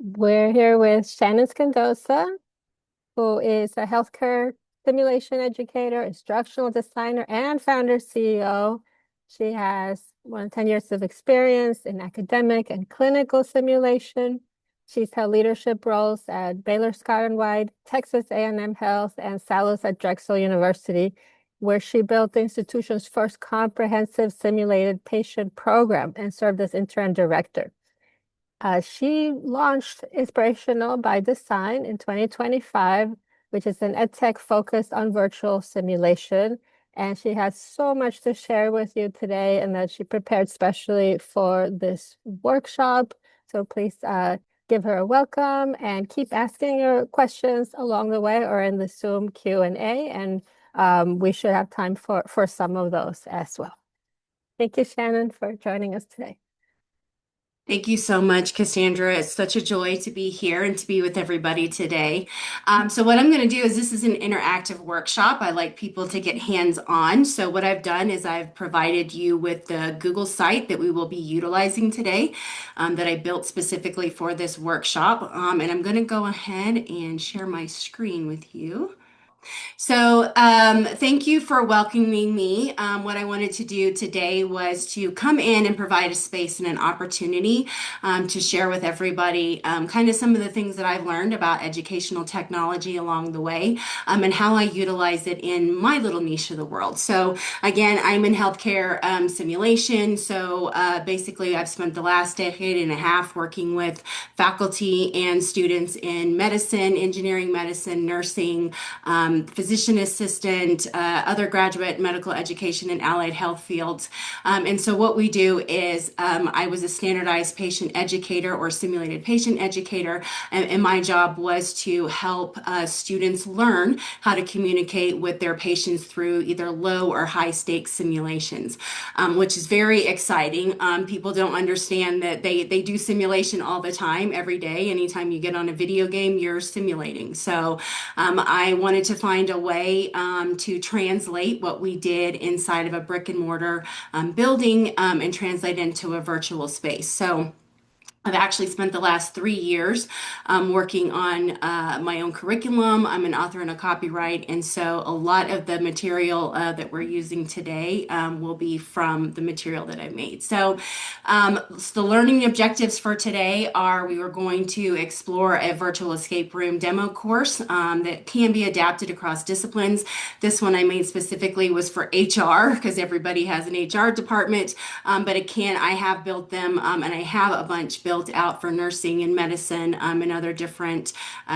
We're here with Shannon Scandozza, who is a healthcare simulation educator, instructional designer, and founder CEO. She has more than 10 years of experience in academic and clinical simulation. She's held leadership roles at Baylor Scott and White, Texas A&M Health, and Salus at Drexel University, where she built the institution's first comprehensive simulated patient program and served as interim director. She launched Inspirational by Design in 2025, which is an EdTech focused on virtual simulation. And she has so much to share with you today, and that she prepared specially for this workshop. So please give her a welcome and keep asking your questions along the way or in the Zoom Q&A. And we should have time for some of those as well. Thank you, Shannon, for joining us today. Thank you so much, Cassandra. It's such a joy to be here and to be with everybody today. So what I'm going to do is this is an interactive workshop. I like people to get hands-on. So what I've done is I've provided you with the Google site that we will be utilizing today that I built specifically for this workshop. And I'm going to go ahead and share my screen with you. So, thank you for welcoming me. What I wanted to do today was to come in and provide a space and an opportunity to share with everybody kind of some of the things that I've learned about educational technology along the way and how I utilize it in my little niche of the world. So, again, I'm in healthcare simulation. So, basically, I've spent the last decade and a half working with faculty and students in medicine, engineering medicine, nursing, physician assistant, other graduate medical education and allied health fields. And so what we do is I was a standardized patient educator or simulated patient educator, and my job was to help students learn how to communicate with their patients through either low or high stakes simulations, which is very exciting. People don't understand that they do simulation all the time, every day. Anytime you get on a video game, you're simulating. So I wanted to find a way to translate what we did inside of a brick and mortar building and translate into a virtual space. So I've actually spent the last 3 years working on my own curriculum. I'm an author and a copyright, and so a lot of the material that we're using today will be from the material that I made. So the learning objectives for today are we were going to explore a virtual escape room demo course that can be adapted across disciplines. This one I made specifically was for HR because everybody has an HR department, but I have built them and I have a bunch built out for nursing and medicine and other different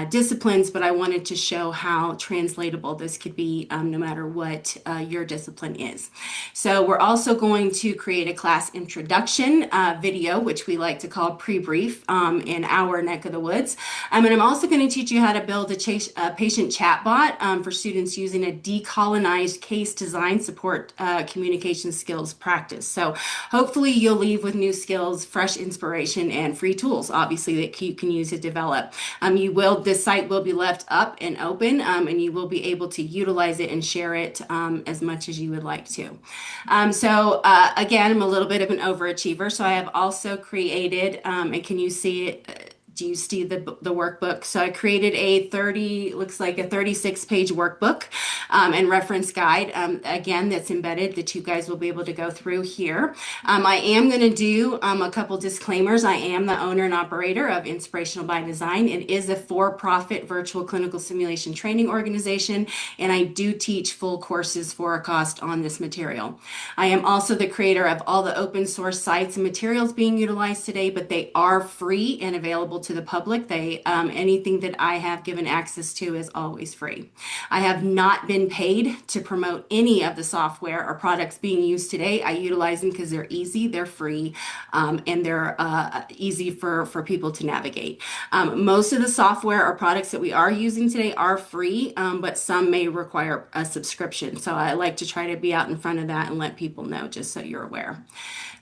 disciplines, but I wanted to show how translatable this could be no matter what your discipline is. So we're also going to create a class introduction video, which we like to call pre-brief in our neck of the woods. And I'm also going to teach you how to build a patient chatbot for students using a decolonized case design support communication skills practice. So hopefully you'll leave with new skills, fresh inspiration, and free tools, obviously, that you can use to develop. This site will be left up and open, and you will be able to utilize it and share it as much as you would like to. Again, I'm a little bit of an overachiever, so I have also created, and can you see it? Do you see the workbook? So I created looks like a 36-page workbook and reference guide, again, that's embedded that you guys will be able to go through here. I am going to do a couple disclaimers. I am the owner and operator of Inspirational by Design. It is a for-profit virtual clinical simulation training organization, and I do teach full courses for a cost on this material. I am also the creator of all the open source sites and materials being utilized today, but they are free and available to the public. Anything that I have given access to is always free. I have not been paid to promote any of the software or products being used today. I utilize them because they're easy, they're free, and they're easy for people to navigate. Most of the software or products that we are using today are free, but some may require a subscription. So I like to try to be out in front of that and let people know, just so you're aware.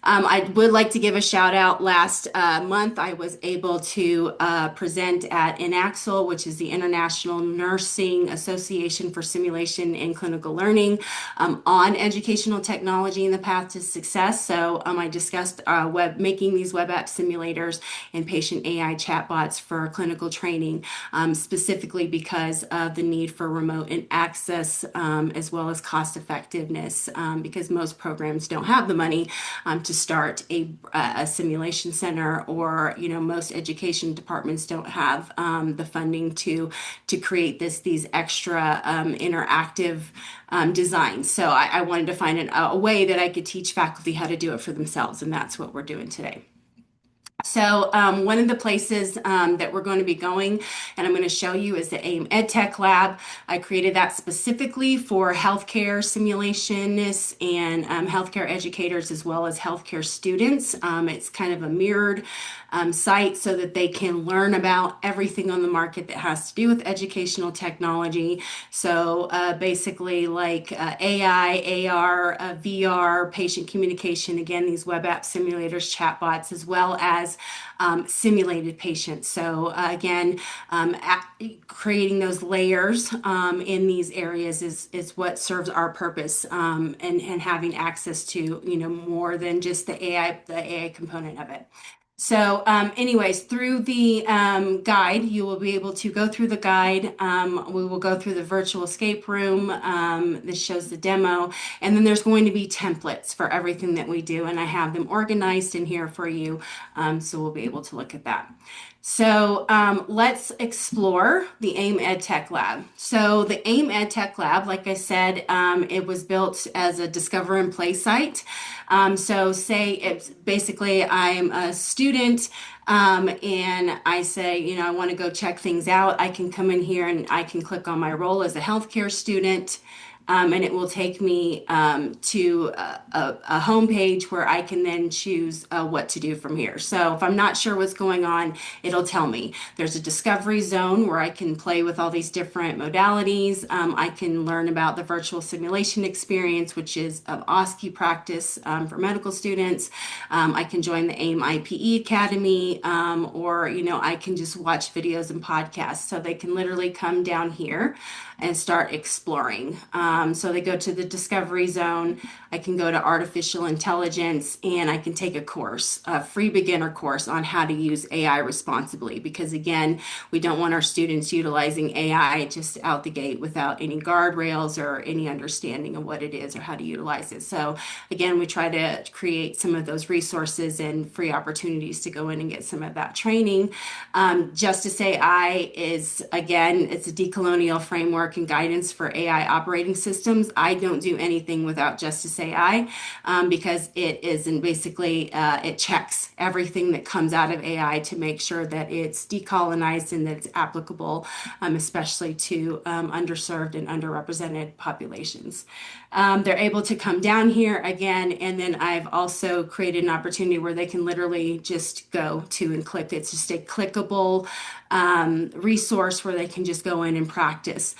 I would like to give a shout out. Last month, I was able to present at INAXL, which is the International Nursing Association for Simulation and Clinical Learning, on educational technology and the path to success. So I discussed making these web app simulators and patient AI chatbots for clinical training, specifically because of the need for remote and access, as well as cost effectiveness, because most programs don't have the money to start a simulation center, or most education departments don't have the funding to create these extra interactive designs. So I wanted to find a way that I could teach faculty how to do it for themselves, and that's what we're doing today. So one of the places that we're going to be going, and I'm going to show you, is the AIM EdTech Lab. I created that specifically for healthcare simulationists and healthcare educators, as well as healthcare students. It's kind of a mirrored site so that they can learn about everything on the market that has to do with educational technology. So basically like AI, AR, VR, patient communication, again, these web app simulators, chatbots, as well as simulated patients. So again, creating those layers in these areas is what serves our purpose, and having access to more than just the AI component of it. So anyways, through the guide, you will be able to go through the guide. We will go through the virtual escape room. This shows the demo. And then there's going to be templates for everything that we do. And I have them organized in here for you. So we'll be able to look at that. So let's explore the AIM EdTech Lab. So the AIM EdTech Lab, like I said, it was built as a discover and play site. So say it's basically I'm a student, and I say, I want to go check things out. I can come in here and I can click on my role as a healthcare student. And it will take me to a home page where I can then choose what to do from here. So if I'm not sure what's going on, it'll tell me. There's a discovery zone where I can play with all these different modalities. I can learn about the virtual simulation experience, which is OSCE practice for medical students. I can join the AIM IPE Academy, or I can just watch videos and podcasts. So they can literally come down here and start exploring. So they go to the discovery zone. I can go to artificial intelligence, and I can take a course, a free beginner course on how to use AI responsibly. Because again, we don't want our students utilizing AI just out the gate without any guardrails or any understanding of what it is or how to utilize it. So again, we try to create some of those resources and free opportunities to go in and get some of that training. Justice AI is, again, it's a decolonial framework and guidance for AI operating systems. I don't do anything without Justice AI, because it is, and basically it checks everything that comes out of AI to make sure that it's decolonized and that it's applicable, especially to underserved and underrepresented populations. They're able to come down here again, and then I've also created an opportunity where they can literally just go to and click. It's just a clickable resource where they can just go in and practice.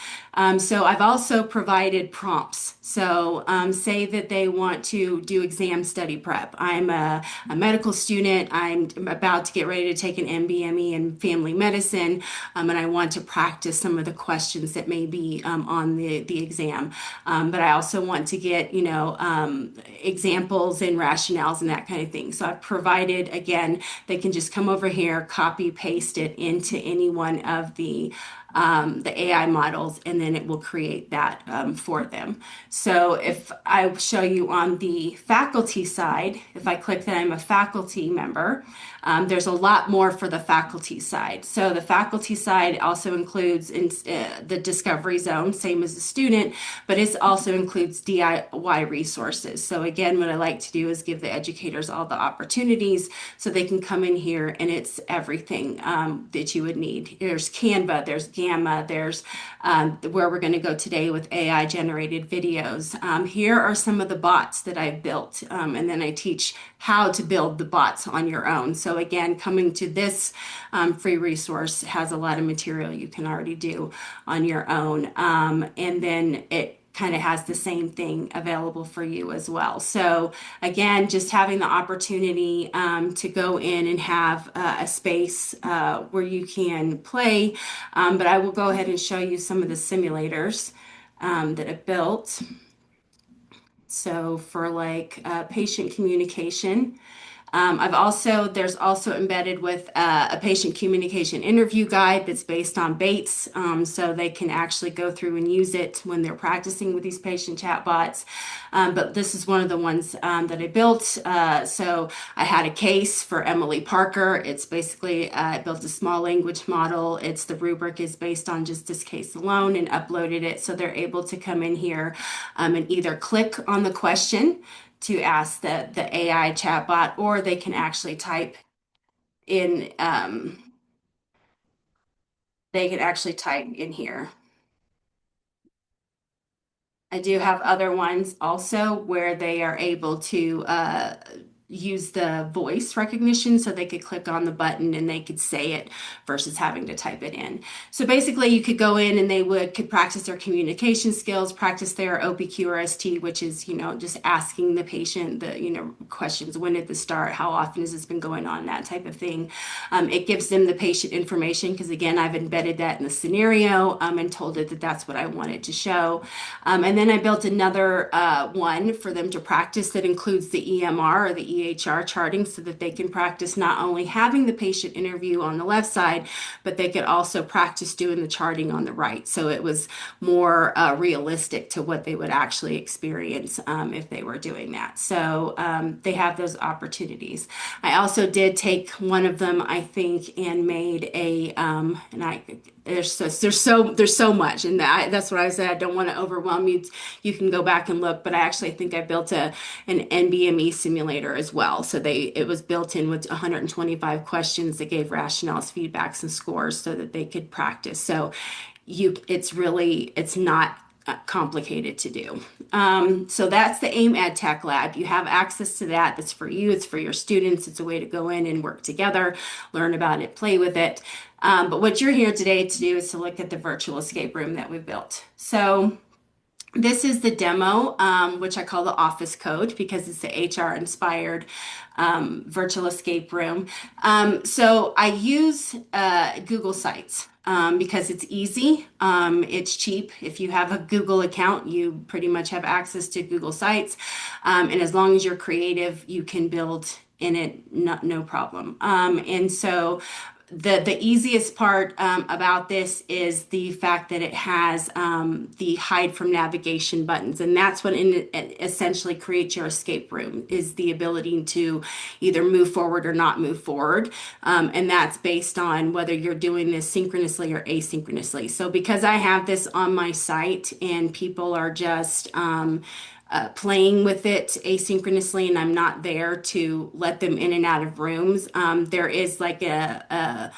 So I've also provided prompts. So say that they want to do exam study prep. I'm a medical student. I'm about to get ready to take an MBME in family medicine, and I want to practice some of the questions that may be on the exam. But I also want to get, examples and rationales and that kind of thing. So I've provided, again, they can just come over here, copy, paste it into any one of the AI models, and then it will create that for them. So if I show you on the faculty side, if I click that I'm a faculty member, there's a lot more for the faculty side. So the faculty side also includes the discovery zone, same as the student, but it also includes DIY resources. So again, what I like to do is give the educators all the opportunities so they can come in here, and it's everything that you would need. There's Canva, there's Gamma, there's where we're going to go today with AI generated videos. Here are some of the bots that I've built, and then I teach how to build the bots on your own. So again, coming to this free resource has a lot of material you can already do on your own. And then kind of has the same thing available for you as well. So again, just having the opportunity to go in and have a space where you can play. But I will go ahead and show you some of the simulators that I built. So for like patient communication, there's also embedded with a patient communication interview guide that's based on Bates, so they can actually go through and use it when they're practicing with these patient chatbots. But this is one of the ones that I built. So I had a case for Emily Parker. It's basically, I built a small language model. The rubric is based on just this case alone and uploaded it. So they're able to come in here and either click on the question to ask the AI chatbot, or they can actually type in, here. I do have other ones also where they are able to use the voice recognition, so they could click on the button and they could say it versus having to type it in. So basically you could go in and could practice their communication skills, practice their OPQRST, which is, just asking the patient the, questions. When did this start? How often has this been going on? That type of thing. It gives them the patient information because, again, I've embedded that in the scenario and told it that that's what I wanted to show. And then I built another one for them to practice that includes the EMR or the EHR charting, so that they can practice not only having the patient interview on the left side, but they could also practice doing the charting on the right. So it was more realistic to what they would actually experience if they were doing that. So they have those opportunities. I also did take one of them, I think, and made there's so much, and that's what I said. I don't want to overwhelm you. You can go back and look, but I actually think I built an NBME simulator as well. So it was built in with 125 questions that gave rationales, feedbacks, and scores so that they could practice. So it's not complicated to do. So that's the AIM EdTech Lab. You have access to that. That's for you. It's for your students. It's a way to go in and work together, learn about it, play with it. But what you're here today to do is to look at the virtual escape room that we built. So this is the demo, which I call the office code because it's the HR inspired virtual escape room. So I use Google Sites because it's easy. It's cheap. If you have a Google account, you pretty much have access to Google Sites. And as long as you're creative, you can build in it, no problem. And so the easiest part about this is the fact that it has the hide from navigation buttons, and that's what it essentially creates your escape room, is the ability to either move forward or not move forward, and that's based on whether you're doing this synchronously or asynchronously. So because I have this on my site and people are just playing with it asynchronously, and I'm not there to let them in and out of rooms, there is like an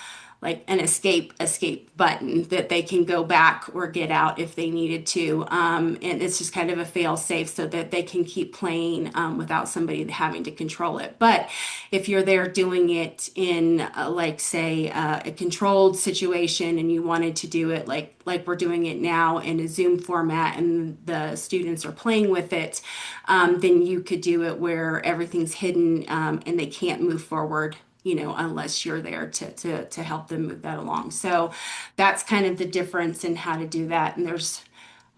escape button that they can go back or get out if they needed to. And it's just kind of a fail safe so that they can keep playing without somebody having to control it. But if you're there doing it in like say a controlled situation and you wanted to do it like we're doing it now in a Zoom format and the students are playing with it, then you could do it where everything's hidden and they can't move forward, unless you're there to help them move that along. So that's kind of the difference in how to do that. And there's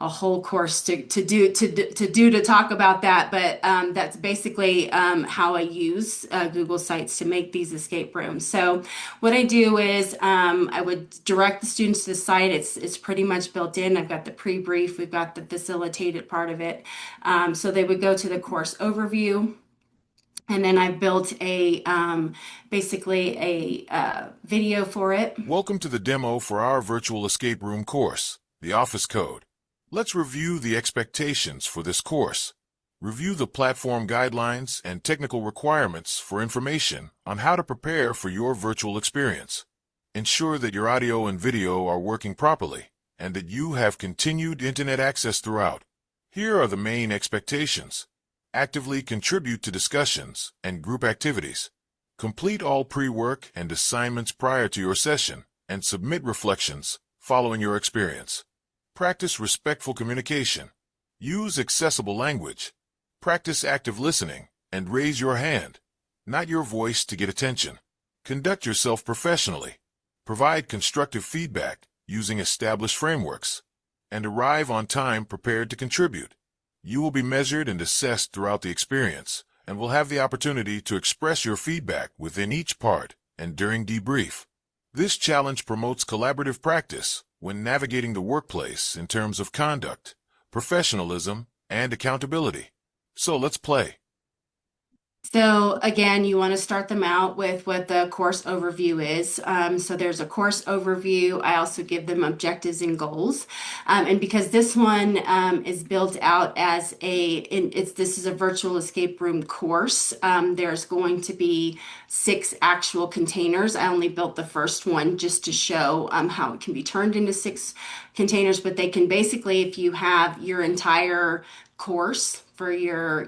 a whole course to talk about that, but that's basically how I use Google Sites to make these escape rooms. So what I do is I would direct the students to the site. It's pretty much built in. I've got the pre-brief, we've got the facilitated part of it. So they would go to the course overview. And then I built basically a video for it. Welcome to the demo for our virtual escape room course, the Office Code. Let's review the expectations for this course. Review the platform guidelines and technical requirements for information on how to prepare for your virtual experience. Ensure that your audio and video are working properly and that you have continued internet access throughout. Here are the main expectations. Actively contribute to discussions and group activities. Complete all pre-work and assignments prior to your session and submit reflections following your experience. Practice respectful communication. Use accessible language. Practice active listening and raise your hand, not your voice, to get attention. Conduct yourself professionally. Provide constructive feedback using established frameworks, and arrive on time prepared to contribute. You will be measured and assessed throughout the experience, and will have the opportunity to express your feedback within each part and during debrief. This challenge promotes collaborative practice when navigating the workplace in terms of conduct, professionalism, and accountability. So let's play. So again, you want to start them out with what the course overview is. So there's a course overview. I also give them objectives and goals. And because this one is built out as this is a virtual escape room course, there's going to be 6 actual containers. I only built the first one just to show how it can be turned into 6 containers, but they can basically, if you have your entire course for your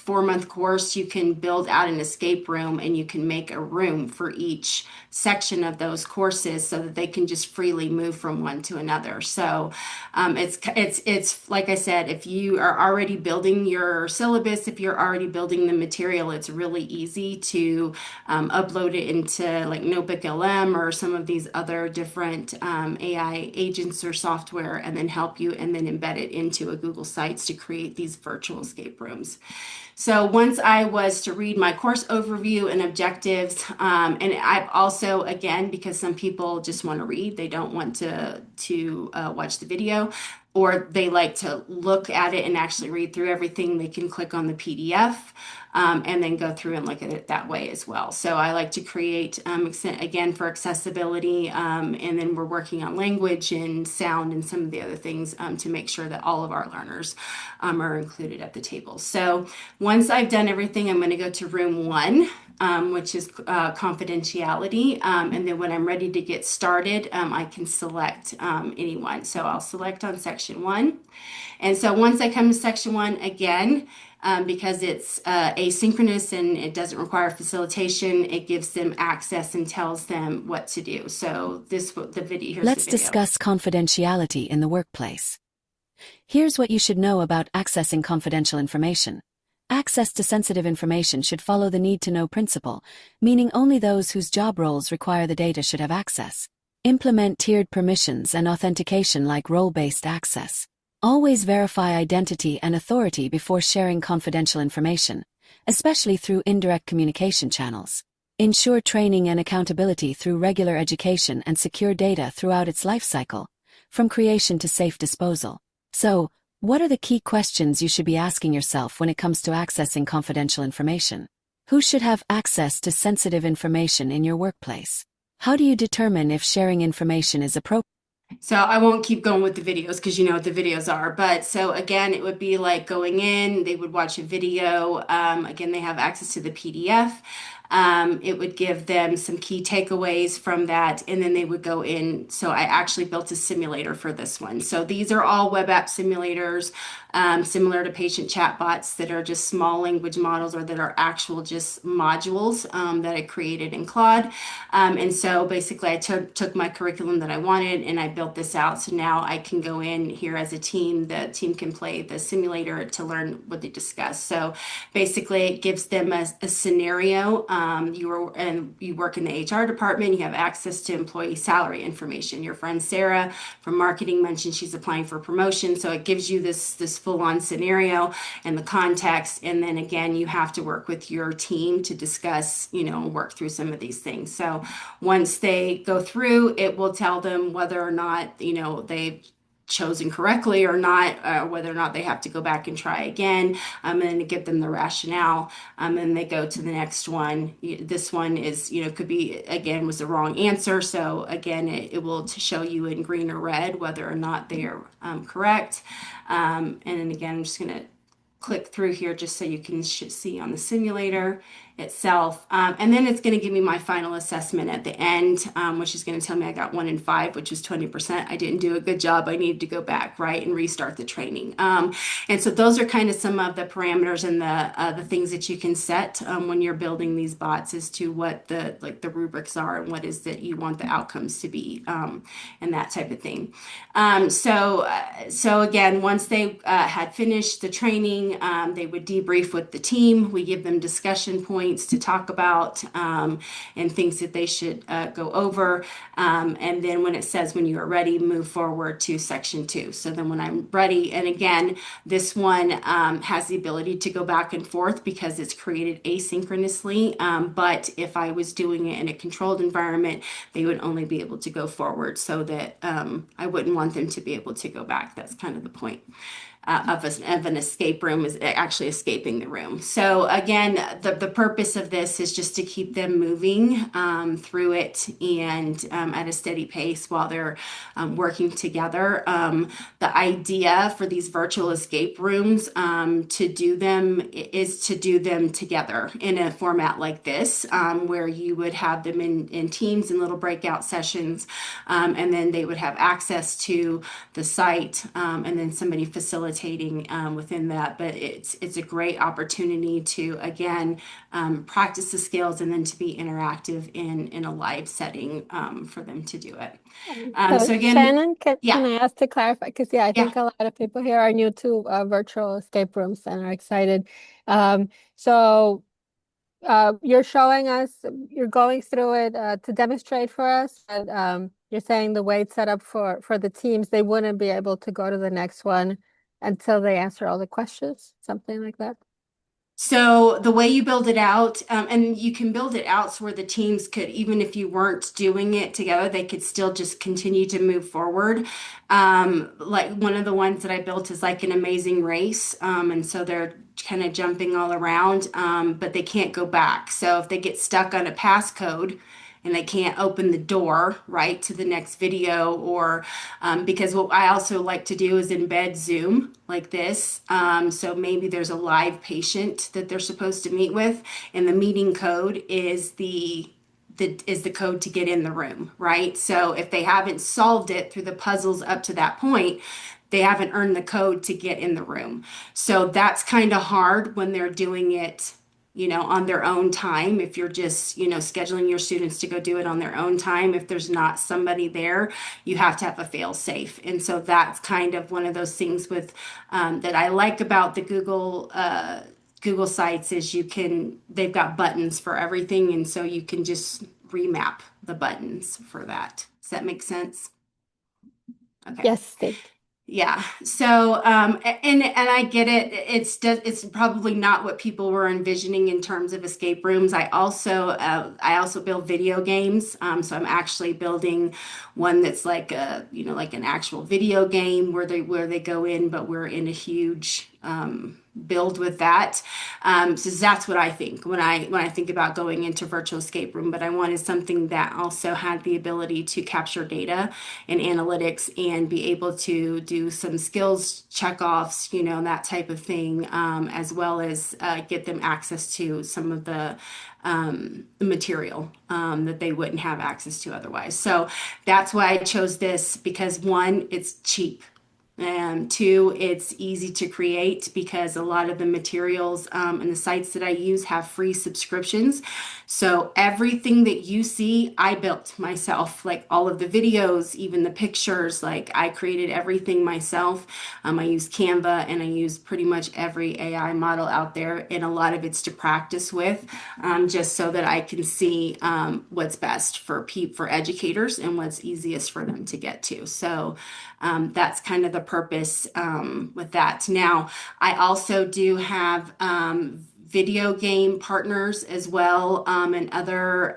4-month course, you can build out an escape room and you can make a room for each section of those courses so that they can just freely move from one to another. So it's like I said, if you are already building your syllabus, if you're already building the material, it's really easy to upload it into like Notebook LM or some of these other different AI agents or software, and then help you and then embed it into a Google Sites to create these virtual escape rooms. So once I was to read my course overview and objectives, and I've also, again, because some people just want to read, they don't want to watch the video, or they like to look at it and actually read through everything, they can click on the PDF and then go through and look at it that way as well. So I like to create, again, for accessibility, and then we're working on language and sound and some of the other things to make sure that all of our learners are included at the table. So once I've done everything, I'm going to go to room 1, which is confidentiality. And then when I'm ready to get started, I can select anyone. So I'll select on section 1. And so once I come to section 1, again, because it's asynchronous and it doesn't require facilitation, it gives them access and tells them what to do. So here's the video. Let's discuss confidentiality in the workplace. Here's what you should know about accessing confidential information. Access to sensitive information should follow the need-to-know principle, meaning only those whose job roles require the data should have access. Implement tiered permissions and authentication like role-based access. Always verify identity and authority before sharing confidential information, especially through indirect communication channels. Ensure training and accountability through regular education and secure data throughout its life cycle, from creation to safe disposal. So, what are the key questions you should be asking yourself when it comes to accessing confidential information? Who should have access to sensitive information in your workplace? How do you determine if sharing information is appropriate? So I won't keep going with the videos because you know what the videos are. But so again, it would be like going in, they would watch a video. Again, they have access to the PDF. It would give them some key takeaways from that, and then they would go in. So I actually built a simulator for this one. So these are all web app simulators, similar to patient chatbots that are just small language models or that are actual just modules that I created in Claude. And so basically I took my curriculum that I wanted and I built this out. So now I can go in here as a team. The team can play the simulator to learn what they discuss. So basically it gives them a scenario. You work in the HR department, you have access to employee salary information. Your friend Sarah from marketing mentioned she's applying for promotion. So it gives you this full-on scenario and the context. And then again, you have to work with your team to discuss, work through some of these things. So once they go through, it will tell them whether or not, they've chosen correctly or not, whether or not they have to go back and try again, and then to give them the rationale, and they go to the next one. This one is, could be, again, was the wrong answer. So again, it will show you in green or red whether or not they are correct. And then again, I'm just going to click through here just so you can see on the simulator. itself. And then it's going to give me my final assessment at the end, which is going to tell me I got 1 in 5, which was 20%. I didn't do a good job. I needed to go back, right, and restart the training. And so those are kind of some of the parameters and the things that you can set when you're building these bots as to what the rubrics are and what is that you want the outcomes to be, and that type of thing. So again, once they had finished the training, they would debrief with the team. We give them discussion points to talk about, and things that they should go over. And then when it says when you are ready, move forward to section 2. So then when I'm ready, and again, this one has the ability to go back and forth because it's created asynchronously. But if I was doing it in a controlled environment, they would only be able to go forward, so that I wouldn't want them to be able to go back. That's kind of the point. Of an escape room is actually escaping the room. So again, the purpose of this is just to keep them moving through it, and at a steady pace while they're working together. The idea for these virtual escape rooms to do them is to do them together in a format like this, where you would have them in teams and little breakout sessions, and then they would have access to the site, and then somebody facilitating within that. But it's a great opportunity to, again, practice the skills and then to be interactive in a live setting for them to do it. So So again, Shannon, can yeah, I ask to clarify? Because I yeah. think a lot of people here are new to virtual escape rooms and are excited. So you're showing us, you're going through it to demonstrate for us, and you're saying the way it's set up for the teams, they wouldn't be able to go to the next one until they answer all the questions, something like that. So the way you build it out, and you can build it out so where the teams could, even if you weren't doing it together, they could still just continue to move forward. Like one of the ones that I built is like an amazing race. And so they're kind of jumping all around, but they can't go back. So if they get stuck on a passcode, and they can't open the door right to the next video, or because what I also like to do is embed Zoom like this. So maybe there's a live patient that they're supposed to meet with, and the meeting code is the code to get in the room, right? So if they haven't solved it through the puzzles up to that point, they haven't earned the code to get in the room. So that's kind of hard when they're doing it, on their own time. If you're just, scheduling your students to go do it on their own time, if there's not somebody there, you have to have a fail safe. And so that's kind of one of those things with that I like about the Google sites is they've got buttons for everything. And so you can just remap the buttons for that. Does that make sense? Okay. Yes, thank you. Yeah. So, and I get it. It's probably not what people were envisioning in terms of escape rooms. I also build video games. So I'm actually building one that's like like an actual video game where they go in, but we're in a huge build with that. So that's what I think when I think about going into virtual escape room. But I wanted something that also had the ability to capture data and analytics and be able to do some skills checkoffs, that type of thing, as well as get them access to some of the material that they wouldn't have access to otherwise. So that's why I chose this, because one, it's cheap. And two, it's easy to create because a lot of the materials and the sites that I use have free subscriptions. So everything that you see, I built myself, like all of the videos, even the pictures, like I created everything myself. I use Canva and I use pretty much every AI model out there. And a lot of it's to practice with, just so that I can see what's best for educators and what's easiest for them to get to. So that's kind of the purpose with that. Now, I also do have video game partners as well, and other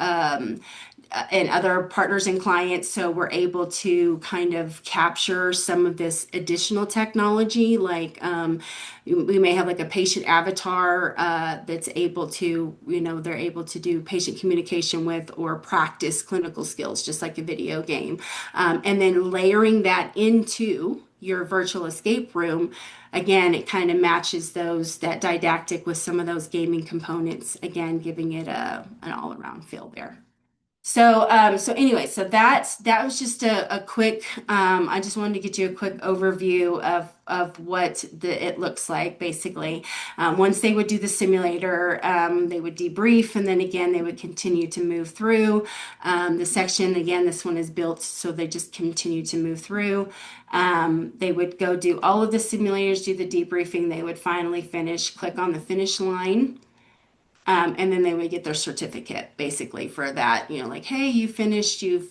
partners and clients. So we're able to kind of capture some of this additional technology. Like we may have like a patient avatar that's able to, they're able to do patient communication with or practice clinical skills, just like a video game. And then layering that into your virtual escape room, again, it kind of matches that didactic with some of those gaming components, again, giving it an all-around feel there. So anyway, so that was just a quick, I just wanted to get you a quick overview of what it looks like, basically. Once they would do the simulator, they would debrief, and then again, they would continue to move through the section. Again, this one is built, so they just continue to move through. They would go do all of the simulators, do the debriefing. They would finally finish, click on the finish line. And then they would get their certificate basically for that, like, hey, you finished, you've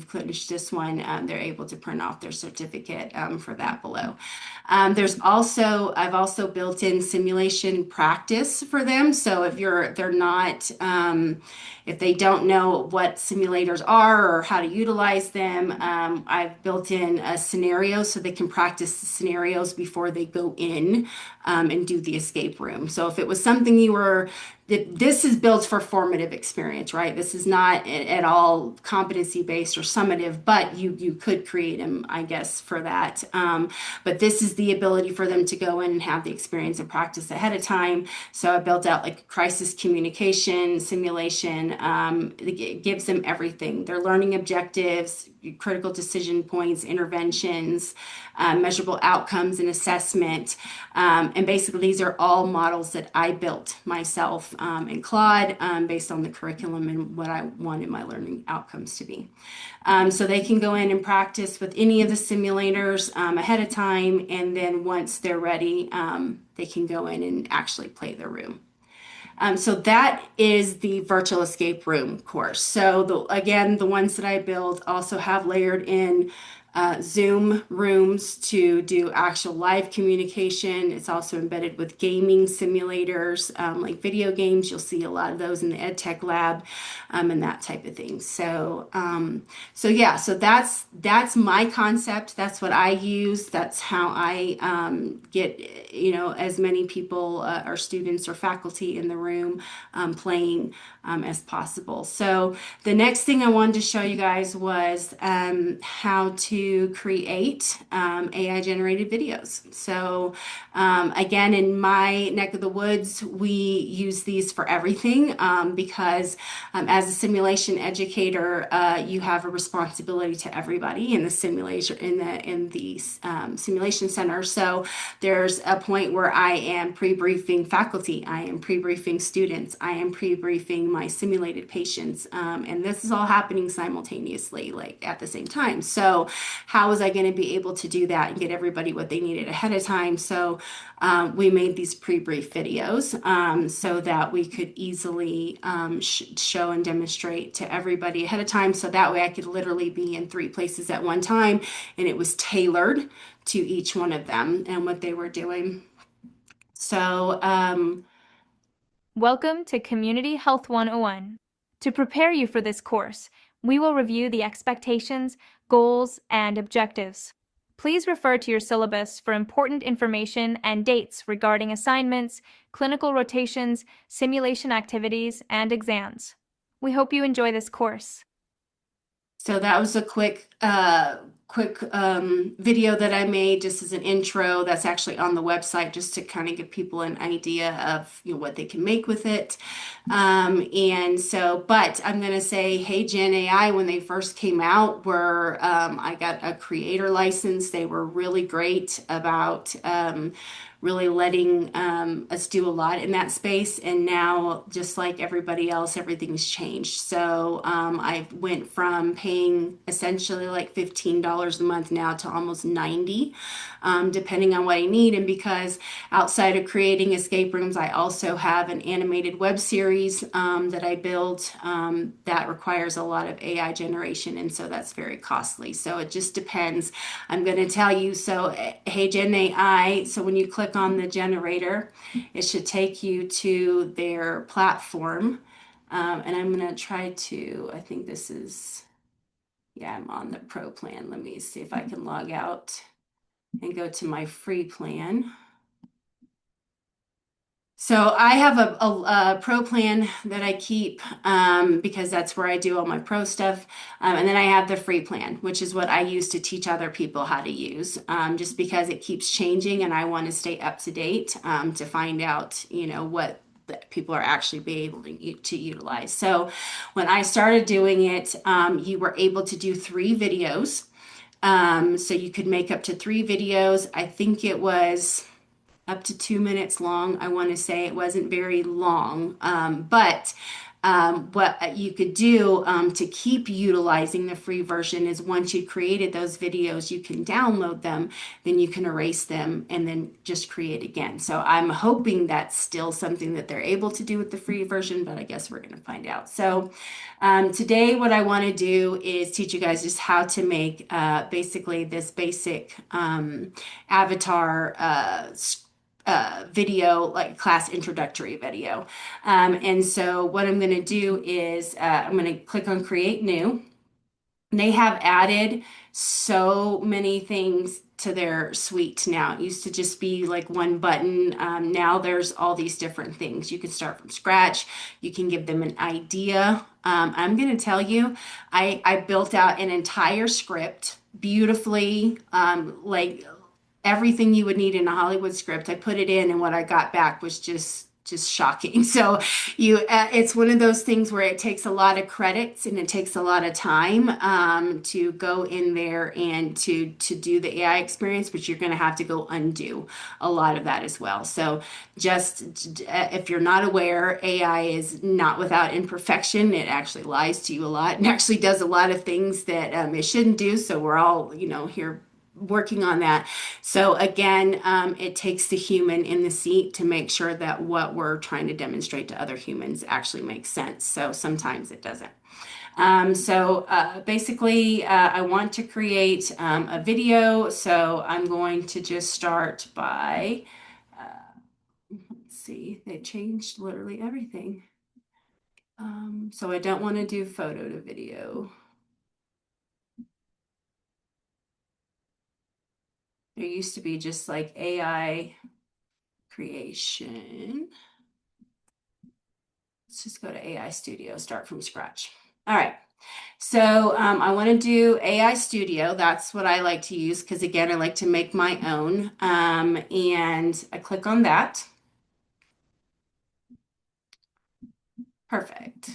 finished this one. They're able to print off their certificate for that below. I've also built in simulation practice for them. So if they don't know what simulators are or how to utilize them, I've built in a scenario so they can practice the scenarios before they go in and do the escape room. So if it was something this is built for formative experience, right? This is not at all competency-based or summative, but you could create them, I guess, for that. But this is the ability for them to go in and have the experience and practice ahead of time. So I built out like crisis communication, simulation. It gives them everything. Their learning objectives, critical decision points, interventions, measurable outcomes and assessment. And basically these are all models that I built myself in Claude based on the curriculum and what I wanted my learning outcomes to be. So they can go in and practice with any of the simulators ahead of time, and then once they're ready, they can go in and actually play their room. So that is the virtual escape room course. So again, the ones that I build also have layered in Zoom rooms to do actual live communication. It's also embedded with gaming simulators, like video games. You'll see a lot of those in the EdTech Lab and that type of thing. So yeah, so that's my concept. That's what I use. That's how I get as many people or students or faculty in the room playing as possible. So the next thing I wanted to show you guys was how to create AI generated videos. So again, in my neck of the woods, we use these for everything because as a simulation educator, you have a responsibility to everybody in the simulation in the simulation center. So there's a point where I am pre-briefing faculty, I am pre-briefing students, I am pre-briefing my simulated patients, and this is all happening simultaneously, like at the same time. So how was I going to be able to do that and get everybody what they needed ahead of time? So we made these pre-brief videos so that we could easily show and demonstrate to everybody ahead of time. So that way I could literally be in 3 places at one time, and it was tailored to each one of them and what they were doing. So welcome to Community Health 101. To prepare you for this course, we will review the expectations, goals, and objectives. Please refer to your syllabus for important information and dates regarding assignments, clinical rotations, simulation activities, and exams. We hope you enjoy this course. So that was a quick video that I made just as an intro. That's actually on the website just to kind of give people an idea of what they can make with it. But I'm going to say, hey, Gen AI, when they first came out, I got a creator license. They were really great about really letting us do a lot in that space. And now, just like everybody else, everything's changed. So I went from paying essentially like $15 a month now to almost $90, depending on what I need. And because outside of creating escape rooms, I also have an animated web series that I built that requires a lot of AI generation. And so that's very costly. So it just depends. I'm going to tell you, so hey, Gen AI, so when you click on the generator, it should take you to their platform. And I'm going to try to, I think this is, yeah, I'm on the pro plan. Let me see if I can log out and go to my free plan. So I have a pro plan that I keep because that's where I do all my pro stuff. And then I have the free plan, which is what I use to teach other people how to use, just because it keeps changing and I want to stay up to date to find out, what that people are actually be able to utilize. So when I started doing it, you were able to do 3 videos. So you could make up to 3 videos. I think it was up to 2 minutes long. I want to say it wasn't very long, but what you could do to keep utilizing the free version is once you created those videos, you can download them, then you can erase them and then just create again. So I'm hoping that's still something that they're able to do with the free version, but I guess we're going to find out. So today, what I want to do is teach you guys just how to make basically this basic avatar video, like class introductory video. And so what I'm going to do is I'm going to click on create new. They have added so many things to their suite now. It used to just be like one button. Now there's all these different things. You can start from scratch. You can give them an idea. I'm going to tell you, I built out an entire script beautifully, like everything you would need in a Hollywood script. I put it in, and what I got back was just shocking. So it's one of those things where it takes a lot of credits and it takes a lot of time to go in there and to do the AI experience, but you're going to have to go undo a lot of that as well. So just if you're not aware, AI is not without imperfection. It actually lies to you a lot and actually does a lot of things that it shouldn't do. So we're all, here working on that. So again, it takes the human in the seat to make sure that what we're trying to demonstrate to other humans actually makes sense. So sometimes it doesn't. Basically, I want to create a video. So I'm going to just start by, let's see, they changed literally everything. So I don't want to do photo to video. There used to be just like AI creation. Let's just go to AI Studio, start from scratch. All right. So I want to do AI Studio. That's what I like to use because, again, I like to make my own. And I click on that. Perfect.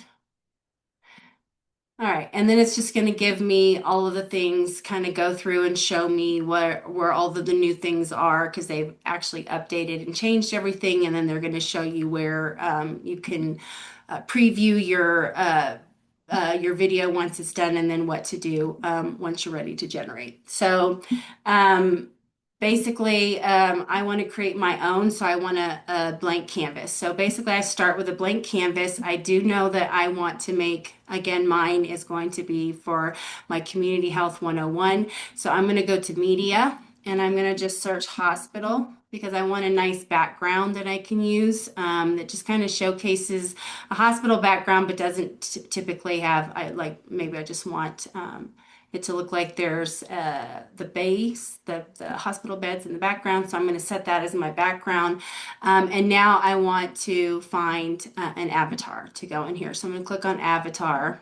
All right, and then it's just going to give me all of the things, kind of go through and show me where all of the new things are because they've actually updated and changed everything. And then they're going to show you where you can preview your video once it's done, and then what to do once you're ready to generate. So basically, I want to create my own, so I want a blank canvas. So basically, I start with a blank canvas. I do know that I want to make, again, mine is going to be for my Community Health 101. So I'm going to go to Media, and I'm going to just search hospital because I want a nice background that I can use that just kind of showcases a hospital background, but doesn't typically have, maybe I just want it to look like there's the base, the hospital beds in the background. So I'm going to set that as my background. And now I want to find an avatar to go in here. So I'm going to click on avatar.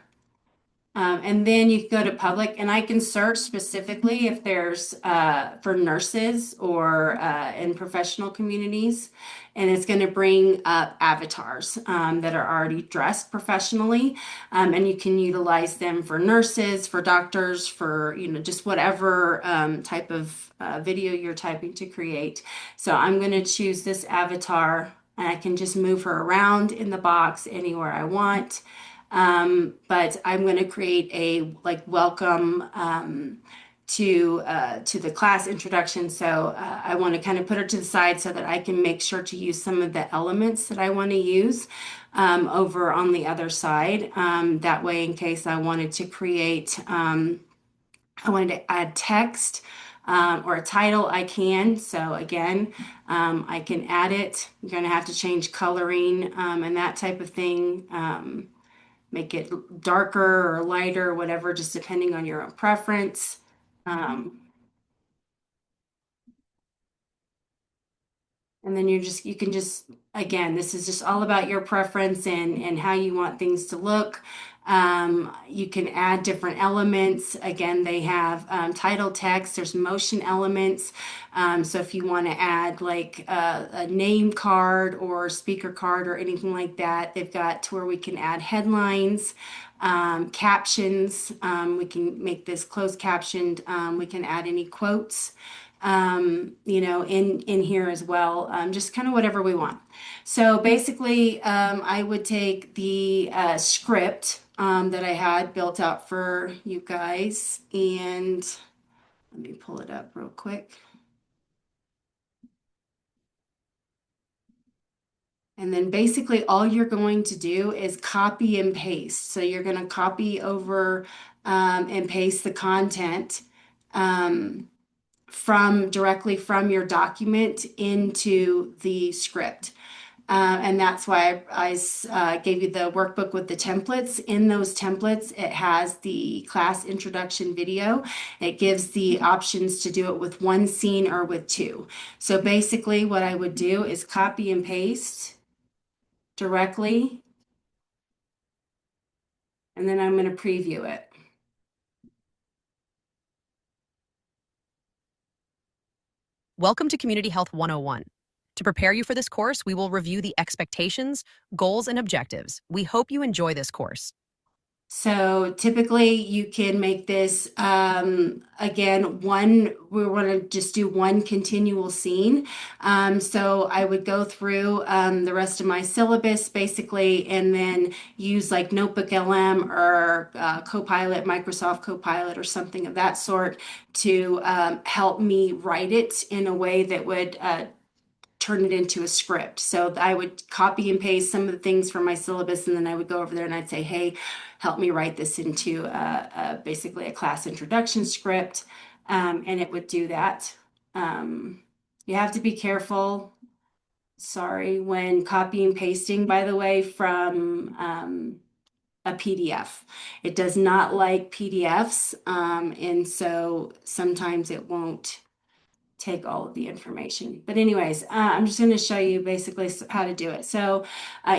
And then you can go to public, and I can search specifically if there's for nurses or in professional communities. And it's going to bring up avatars that are already dressed professionally. And you can utilize them for nurses, for doctors, for, just whatever type of video you're typing to create. So I'm going to choose this avatar, and I can just move her around in the box anywhere I want. But I'm going to create a welcome to the class introduction. So I want to kind of put her to the side so that I can make sure to use some of the elements that I want to use over on the other side. That way, in case I wanted to create, I wanted to add text or a title, I can. So again, I can add it. I'm going to have to change coloring and that type of thing. Make it darker or lighter, or whatever, just depending on your own preference. And then you can just, again, this is just all about your preference and how you want things to look. You can add different elements. Again, they have title text, there's motion elements. So if you want to add like a name card or speaker card or anything like that, they've got to where we can add headlines, captions. We can make this closed captioned. We can add any quotes in here as well, just kind of whatever we want. So basically, I would take the script that I had built out for you guys, and let me pull it up real quick. And then basically all you're going to do is copy and paste. So you're going to copy over and paste the content directly from your document into the script. And that's why I gave you the workbook with the templates. In those templates, it has the class introduction video. It gives the options to do it with one scene or with two. So basically what I would do is copy and paste directly, and then I'm going to preview it. Welcome to Community Health 101. To prepare you for this course, we will review the expectations, goals, and objectives. We hope you enjoy this course. So typically you can make this, again, we want to just do one continual scene. So I would go through the rest of my syllabus basically, and then use like Notebook LM or Copilot, Microsoft Copilot or something of that sort to help me write it in a way that would turn it into a script. So I would copy and paste some of the things from my syllabus, and then I would go over there and I'd say, hey, help me write this into basically a class introduction script, and it would do that. You have to be careful, sorry, when copy and pasting, by the way, from a PDF. It does not like PDFs, and so sometimes it won't take all of the information. But anyways, I'm just going to show you basically how to do it. So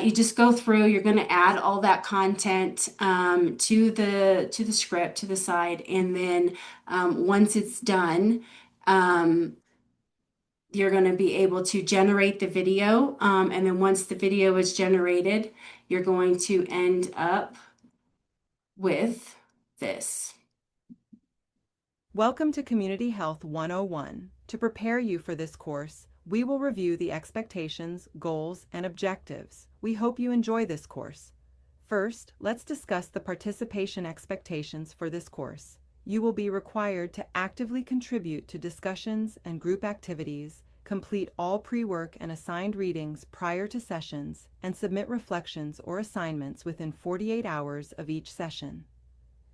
you just go through, you're going to add all that content to the script, to the side, and then once it's done, you're going to be able to generate the video. And then once the video is generated, you're going to end up with this. Welcome to Community Health 101. To prepare you for this course, we will review the expectations, goals, and objectives. We hope you enjoy this course. First, let's discuss the participation expectations for this course. You will be required to actively contribute to discussions and group activities, complete all pre-work and assigned readings prior to sessions, and submit reflections or assignments within 48 hours of each session.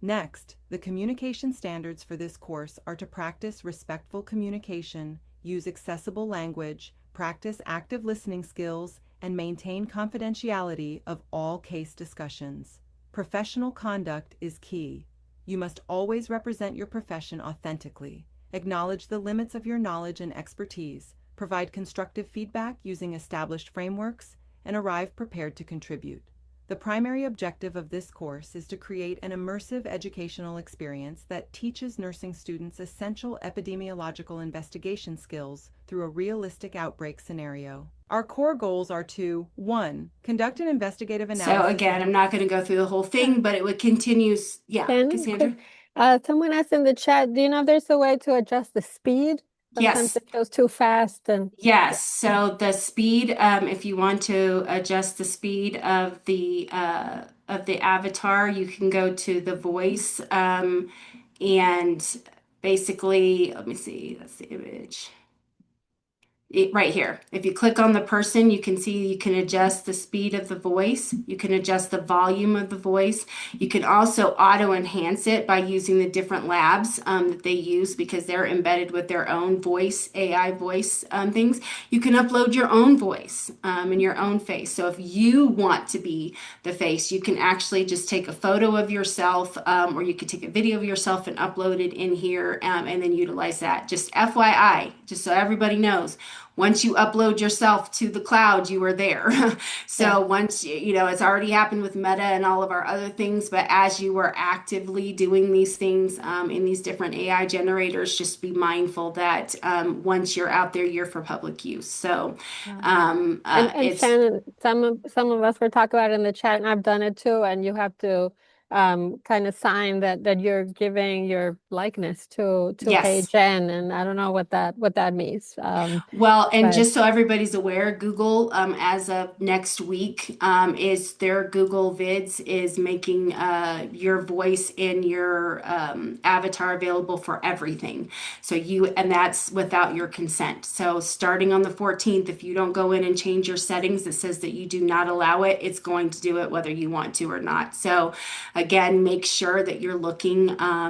Next, the communication standards for this course are to practice respectful communication, use accessible language, practice active listening skills, and maintain confidentiality of all case discussions. Professional conduct is key. You must always represent your profession authentically, acknowledge the limits of your knowledge and expertise, provide constructive feedback using established frameworks, and arrive prepared to contribute. The primary objective of this course is to create an immersive educational experience that teaches nursing students essential epidemiological investigation skills through a realistic outbreak scenario. Our core goals are to 1. Conduct an investigative analysis. So again, I'm not going to go through the whole thing, but it would continue. Yeah, Cassandra? Someone asked in the chat, do you know if there's a way to adjust the speed? Sometimes Yes. it goes too fast. And Yes. So the speed, if you want to adjust the speed of the avatar, you can go to the voice, and basically, let me see, that's the image. Right here. If you click on the person, you can see you can adjust the speed of the voice. You can adjust the volume of the voice. You can also auto enhance it by using the different labs that they use because they're embedded with their own voice, AI voice things. You can upload your own voice and your own face. So if you want to be the face, you can actually just take a photo of yourself or you could take a video of yourself and upload it in here and then utilize that. Just FYI, just so everybody knows. once you upload yourself to the cloud, you are there. So once, it's already happened with Meta and all of our other things, but as you are actively doing these things in these different AI generators, just be mindful that once you're out there, you're for public use. So and it's Shannon, some of us were talking about it in the chat, and I've done it too. And you have to kind of sign that you're giving your likeness to Hey yes. Jen, and I don't know what that means. Well, and But just so everybody's aware, Google, as of next week, is their Google Vids is making your voice and your avatar available for everything. So and that's without your consent. So starting on the 14th, if you don't go in and change your settings that says that you do not allow it, it's going to do it whether you want to or not. So again, make sure that you're looking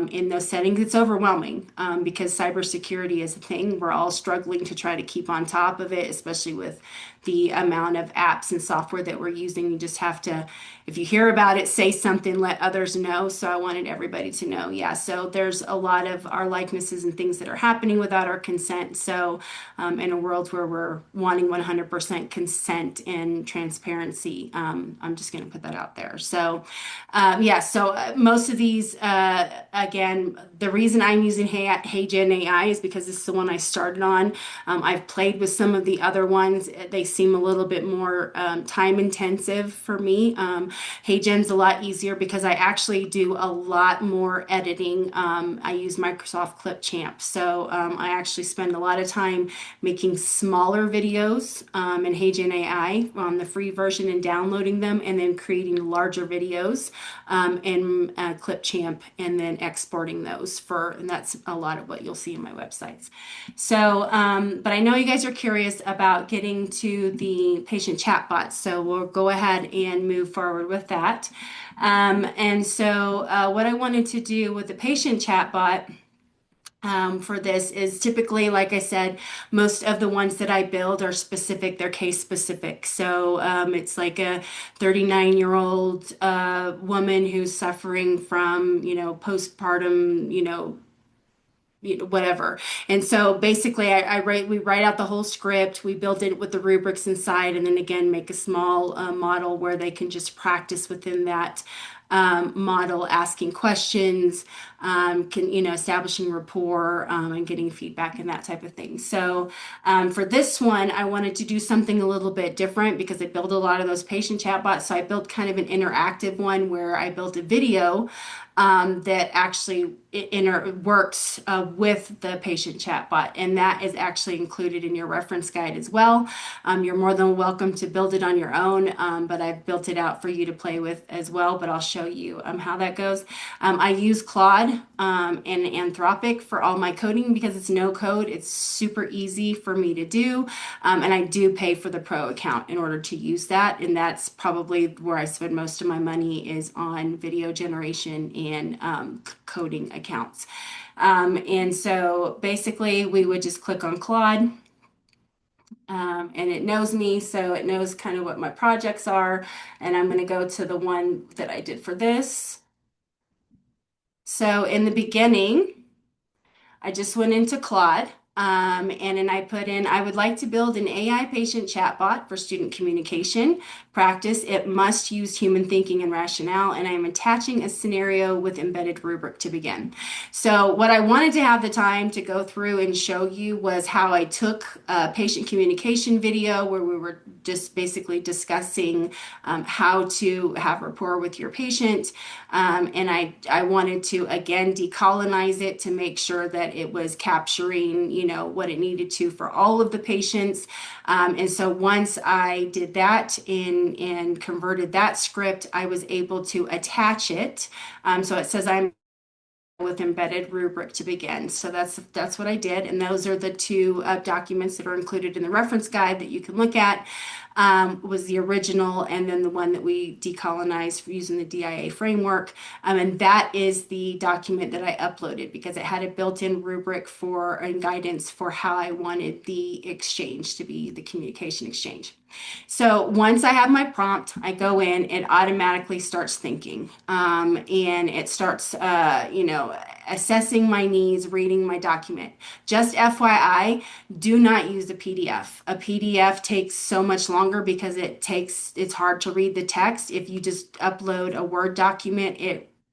in those settings. It's overwhelming because cybersecurity is a thing. We're all struggling to try to keep on top of it, especially with the amount of apps and software that we're using. You just have to, if you hear about it, say something, let others know. So I wanted everybody to know. Yeah, so there's a lot of our likenesses and things that are happening without our consent. So in a world where we're wanting 100% consent and transparency, I'm just going to put that out there. So most of these, again, the reason I'm using HeyGen AI is because this is the one I started on. I've played with some of the other ones. They seem a little bit more time intensive for me. HeyGen's a lot easier because I actually do a lot more editing. I use Microsoft Clipchamp. So I actually spend a lot of time making smaller videos in HeyGen AI on the free version and downloading them, and then creating larger videos in Clipchamp and then exporting those and that's a lot of what you'll see in my websites. So, but I know you guys are curious about getting to the patient chatbot, so we'll go ahead and move forward with that. And so what I wanted to do with the patient chatbot for this is typically, like I said, most of the ones that I build are specific, they're case specific. So it's like a 39-year-old woman who's suffering from, postpartum, whatever. And so basically we write out the whole script, we build it with the rubrics inside, and then again, make a small model where they can just practice within that model, asking questions, establishing rapport, and getting feedback and that type of thing. So for this one, I wanted to do something a little bit different because I built a lot of those patient chatbots. So I built kind of an interactive one where I built a video that actually works with the patient chatbot, and that is actually included in your reference guide as well. You're more than welcome to build it on your own, but I've built it out for you to play with as well, but I'll show you how that goes. I use Claude and Anthropic for all my coding because it's no code. It's super easy for me to do, and I do pay for the pro account in order to use that, and that's probably where I spend most of my money is on video generation and coding accounts. And so basically we would just click on Claude and it knows me, so it knows kind of what my projects are. And I'm going to go to the one that I did for this. So in the beginning, I just went into Claude. And then I put in, I would like to build an AI patient chatbot for student communication practice. It must use human thinking and rationale, and I'm attaching a scenario with embedded rubric to begin. So what I wanted to have the time to go through and show you was how I took a patient communication video where we were just basically discussing how to have rapport with your patient. And I wanted to, again, decolonize it to make sure that it was capturing, what it needed to for all of the patients. And so once I did that and converted that script, I was able to attach it. So it says I'm with embedded rubric to begin. So that's what I did. And those are the two documents that are included in the reference guide that you can look at. Was the original, and then the one that we decolonized using the DIA framework. And that is the document that I uploaded because it had a built-in rubric and guidance for how I wanted the exchange to be, the communication exchange. So once I have my prompt, I go in, it automatically starts thinking, and it starts, assessing my needs, reading my document. Just FYI, do not use a PDF. A PDF takes so much longer because it's hard to read the text. If you just upload a Word document,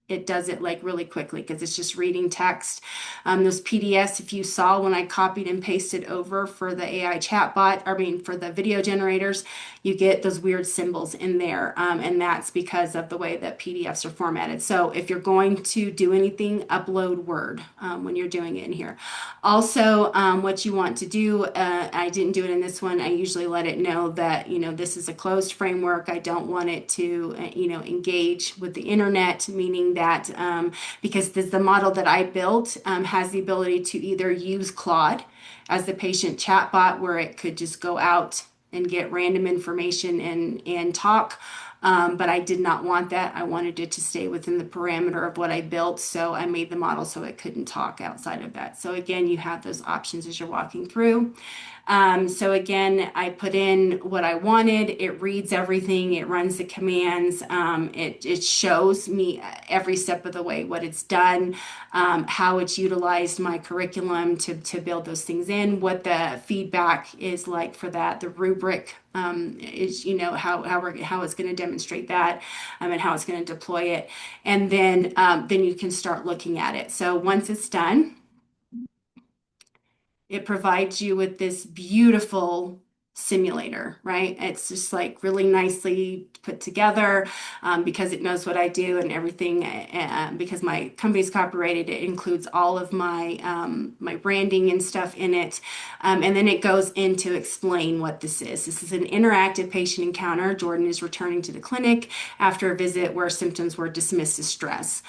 it does it like really quickly because it's just reading text. Those PDFs, if you saw when I copied and pasted over for the AI chatbot, for the video generators, you get those weird symbols in there. And that's because of the way that PDFs are formatted. So if you're going to do anything, upload Word when you're doing it in here. Also, what you want to do, I didn't do it in this one. I usually let it know that, this is a closed framework. I don't want it to, engage with the internet, meaning that because the model that I built has the ability to either use Claude as the patient chatbot, where it could just go out and get random information and talk. But I did not want that. I wanted it to stay within the parameter of what I built. So I made the model so it couldn't talk outside of that. So again, you have those options as you're walking through. So again, I put in what I wanted. It reads everything. It runs the commands. It shows me every step of the way what it's done, how it's utilized my curriculum to build those things in, what the feedback is like for that, the rubric is how it's going to demonstrate that, and how it's going to deploy it, and then you can start looking at it. So once it's done, it provides you with this beautiful simulator, right? It's just like really nicely put together because it knows what I do and everything. Because my company's copyrighted, it includes all of my my branding and stuff in it. And then it goes in to explain what this is. This is an interactive patient encounter. Jordan is returning to the clinic after a visit where symptoms were dismissed as stress.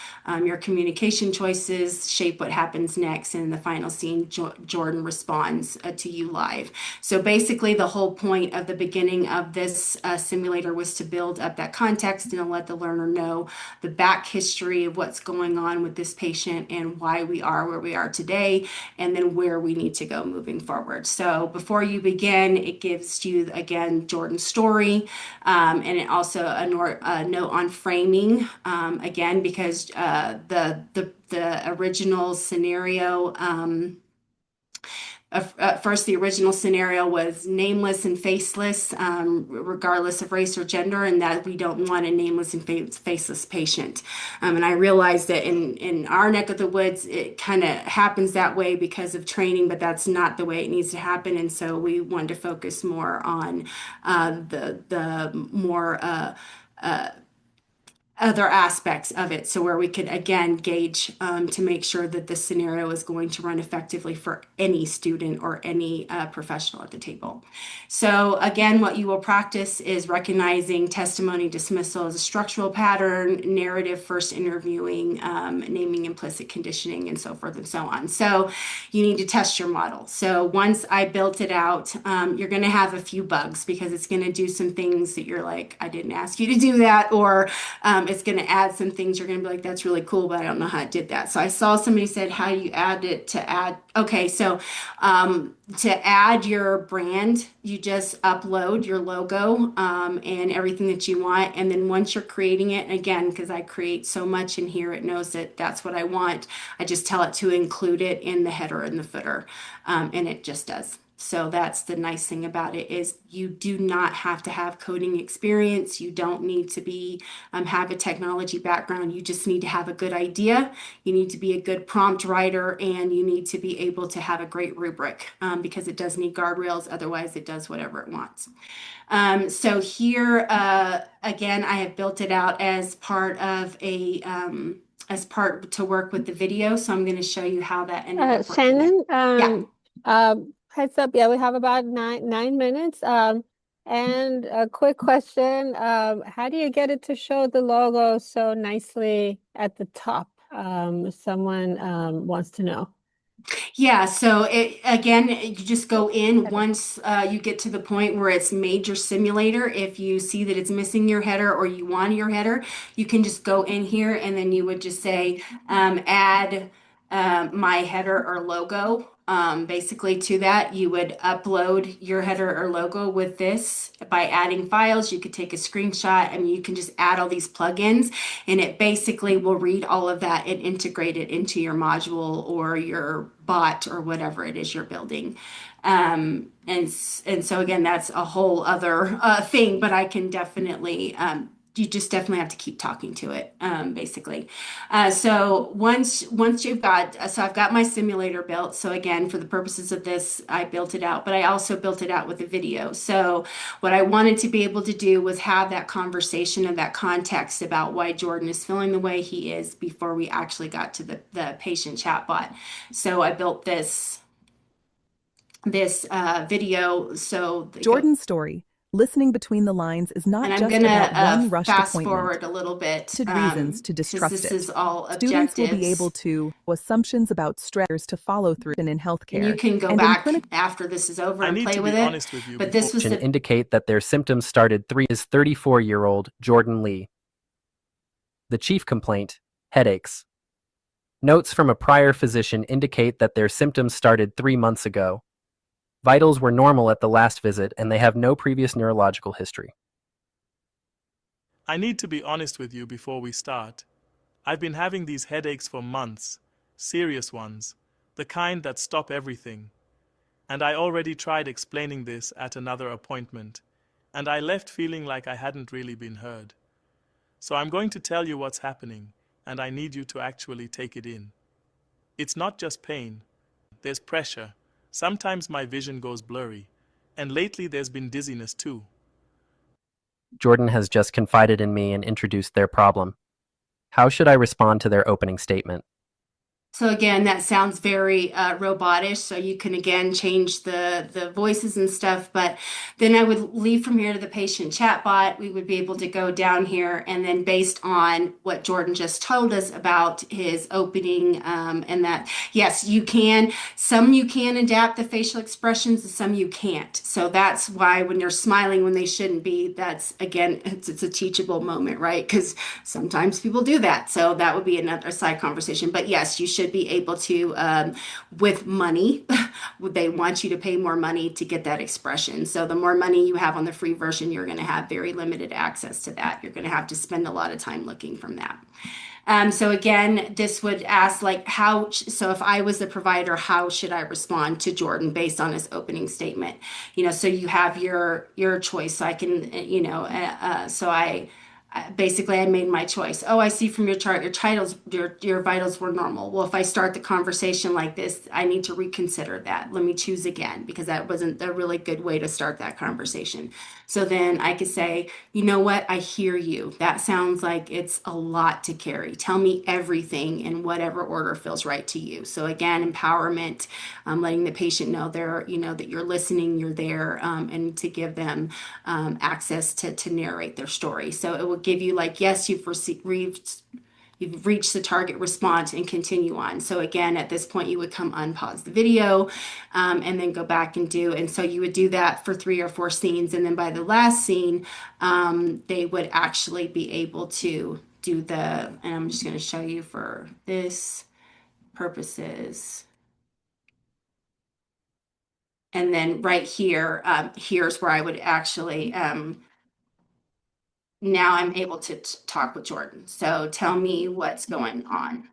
Your communication choices shape what happens next. And in the final scene, Jordan responds to you live. So basically, the whole point of the beginning of this simulator was to build up that context and to let the learner know the back history of what's going on with this patient and why we are where we are today, and then where we need to go moving forward. So before you begin, it gives you, again, Jordan's story, and it also a note on framing, again, because the original scenario, first, the original scenario was nameless and faceless, regardless of race or gender, and that we don't want a nameless and faceless patient. And I realized that in our neck of the woods, it kind of happens that way because of training, but that's not the way it needs to happen. And so we wanted to focus more on the more other aspects of it. So where we could, again, gauge to make sure that the scenario is going to run effectively for any student or any professional at the table. So again, what you will practice is recognizing testimony dismissal as a structural pattern, narrative first interviewing, naming implicit conditioning, and so forth and so on. So you need to test your model. So once I built it out, you're going to have a few bugs because it's going to do some things that you're like, I didn't ask you to do that, or it's going to add some things you're going to be like, that's really cool, but I don't know how it did that. So I saw somebody said, how do you add it to add? Okay, so to add your brand, you just upload your logo and everything that you want. And then once you're creating it, again, because I create so much in here, it knows that that's what I want. I just tell it to include it in the header and the footer, and it just does. So that's the nice thing about it is you do not have to have coding experience. You don't need to be have a technology background. You just need to have a good idea. You need to be a good prompt writer, and you need to be able to have a great rubric because it does need guardrails. Otherwise, it does whatever it wants. So here, again, I have built it out as part of a to work with the video. So I'm going to show you how that ended up working. Shannon, Yeah. heads up, yeah, we have about nine minutes. And a quick question, how do you get it to show the logo so nicely at the top? Someone wants to know. Yeah, so again, you just go in once you get to the point where it's made your simulator. If you see that it's missing your header or you want your header, you can just go in here and then you would just say add my header or logo. Basically to that, you would upload your header or logo with this by adding files. You could take a screenshot. I mean, you can just add all these plugins and it basically will read all of that and integrate it into your module or your bot or whatever it is you're building. And so again, that's a whole other thing, but I can definitely you just definitely have to keep talking to it, basically. So once you've got, so I've got my simulator built. So again, for the purposes of this, I built it out, but I also built it out with a video. So what I wanted to be able to do was have that conversation and that context about why Jordan is feeling the way he is before we actually got to the patient chatbot. So I built this video. So Jordan's story, listening between the lines, is not and I'm just gonna about one rushed fast appointment. forward a little bit Reasons to because distrust this it. is all Students will be objectives. able to assumptions about stressors to follow through in healthcare. And you can go back after this is over and play with it. Honest with you, but this was the indicate that their symptoms started is 34-year-old Jordan Lee. The chief complaint, headaches. Notes from a prior physician indicate that their symptoms started 3 months ago. Vitals were normal at the last visit and they have no previous neurological history. I need to be honest with you before we start. I've been having these headaches for months, serious ones, the kind that stop everything. And I already tried explaining this at another appointment, and I left feeling like I hadn't really been heard. So I'm going to tell you what's happening, and I need you to actually take it in. It's not just pain. There's pressure. Sometimes my vision goes blurry, and lately there's been dizziness too. Jordan has just confided in me and introduced their problem. How should I respond to their opening statement? So again, that sounds very robotish. So you can again change the voices and stuff. But then I would leave from here to the patient chatbot. We would be able to go down here, and then based on what Jordan just told us about his opening, and that yes, you can. Some you can adapt the facial expressions, and some you can't. So that's why when you're smiling when they shouldn't be, that's again, it's a teachable moment, right? Because sometimes people do that. So that would be another side conversation. But yes, you should be able to, with money, they want you to pay more money to get that expression. So the more money you have on the free version, you're going to have very limited access to that. You're going to have to spend a lot of time looking from that. So again, this would ask like how, so if I was the provider, how should I respond to Jordan based on his opening statement? So you have your choice. So I can, so basically I made my choice. Oh, I see from your chart, your vitals were normal. Well, if I start the conversation like this, I need to reconsider that. Let me choose again, because that wasn't a really good way to start that conversation. So then I could say, you know what? I hear you. That sounds like it's a lot to carry. Tell me everything in whatever order feels right to you. So again, empowerment, letting the patient know that you're listening, you're there, and to give them access to narrate their story. So it will give you like, yes, you've reached the target response and continue on. So again, at this point, you would come unpause the video and then go back and do. And so you would do that for 3 or 4 scenes. And then by the last scene, they would actually be able to do and I'm just going to show you for this purposes. And then right here, here's where I would actually, now I'm able to talk with Jordan. So tell me what's going on.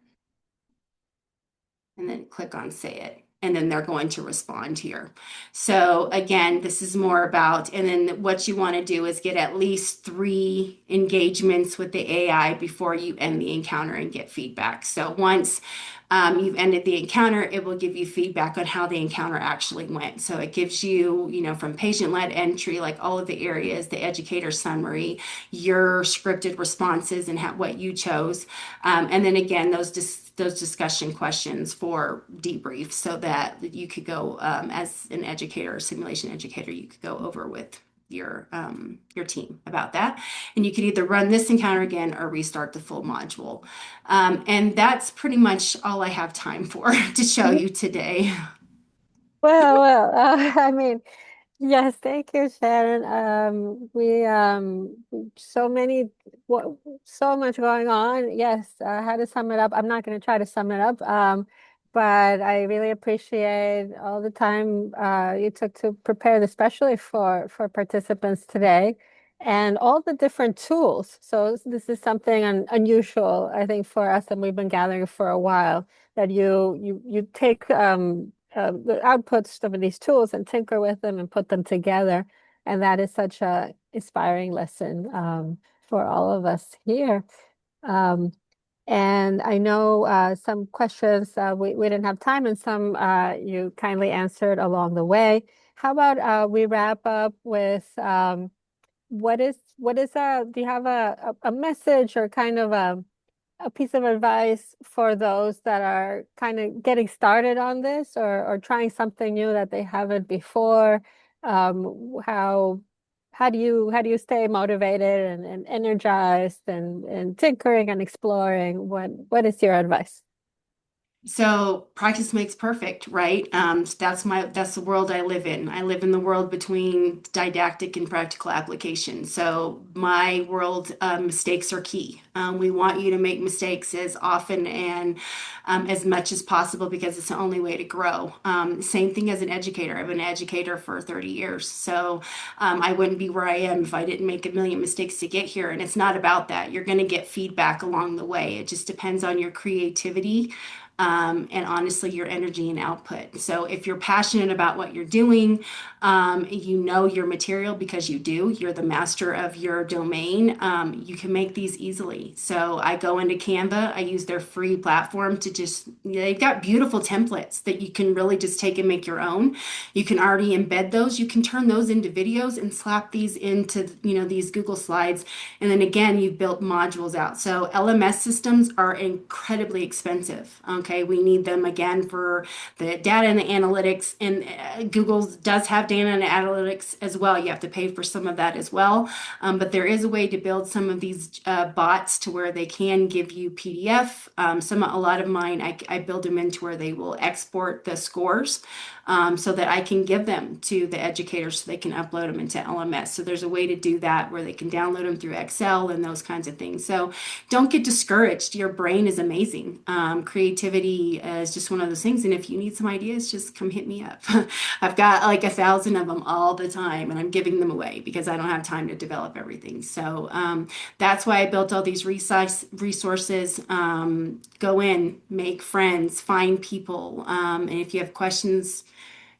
And then click on say it. And then they're going to respond here. So again, this is more about, and then what you want to do is get at least 3 engagements with the AI before you end the encounter and get feedback. So once you've ended the encounter, it will give you feedback on how the encounter actually went. So it gives you, from patient-led entry, like all of the areas, the educator summary, your scripted responses and what you chose. And then again, those discussion questions for debrief so that you could go as an educator, simulation educator, you could go over with your team about that. And you could either run this encounter again or restart the full module. And that's pretty much all I have time for to show you today. Well, I mean, yes, thank you, Sharon. We so much going on. Yes, how to sum it up. I'm not going to try to sum it up. but I really appreciate all the time you took to prepare, especially for participants today, and all the different tools. So this is something unusual, I think, for us, and we've been gathering for a while, that you take the outputs of these tools and tinker with them and put them together. And that is such a inspiring lesson for all of us here. And I know some questions we didn't have time, and some you kindly answered along the way. How about we wrap up with do you have a message or kind of a piece of advice for those that are kind of getting started on this, or trying something new that they haven't before? How do you stay motivated and energized and tinkering and exploring? What is your advice? So practice makes perfect, right? That's the world I live in. I live in the world between didactic and practical application. So my world, mistakes are key. We want you to make mistakes as often and as much as possible, because it's the only way to grow. Same thing as an educator. I've been an educator for 30 years. So I wouldn't be where I am if I didn't make a million mistakes to get here. And it's not about that. You're going to get feedback along the way. It just depends on your creativity, and honestly, your energy and output. So if you're passionate about what you're doing, you know your material, because you do, you're the master of your domain, you can make these easily. So I go into Canva, I use their free platform to they've got beautiful templates that you can really just take and make your own. You can already embed those. You can turn those into videos and slap these into, these Google Slides. And then again, you've built modules out. So LMS systems are incredibly expensive. Okay, we need them again for the data and the analytics, and Google does have data and analytics as well. You have to pay for some of that as well, but there is a way to build some of these bots to where they can give you PDF. A lot of mine, I build them into where they will export the scores, so that I can give them to the educators so they can upload them into LMS. So there's a way to do that where they can download them through Excel and those kinds of things. So don't get discouraged. Your brain is amazing. Creativity is just one of those things. And if you need some ideas, just come hit me up. I've got like 1,000 of them all the time, and I'm giving them away because I don't have time to develop everything. So that's why I built all these resources. Go in, make friends, find people. And if you have questions,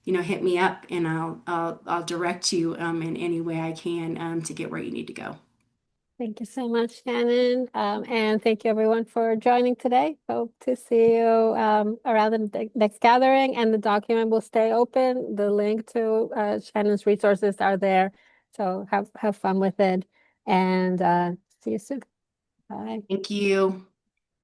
hit me up, and I'll direct you in any way I can to get where you need to go. Thank you so much, Shannon. And thank you everyone for joining today. Hope to see you around the next gathering, and the document will stay open. The link to Shannon's resources are there. So have fun with it, and see you soon. Bye. Thank you.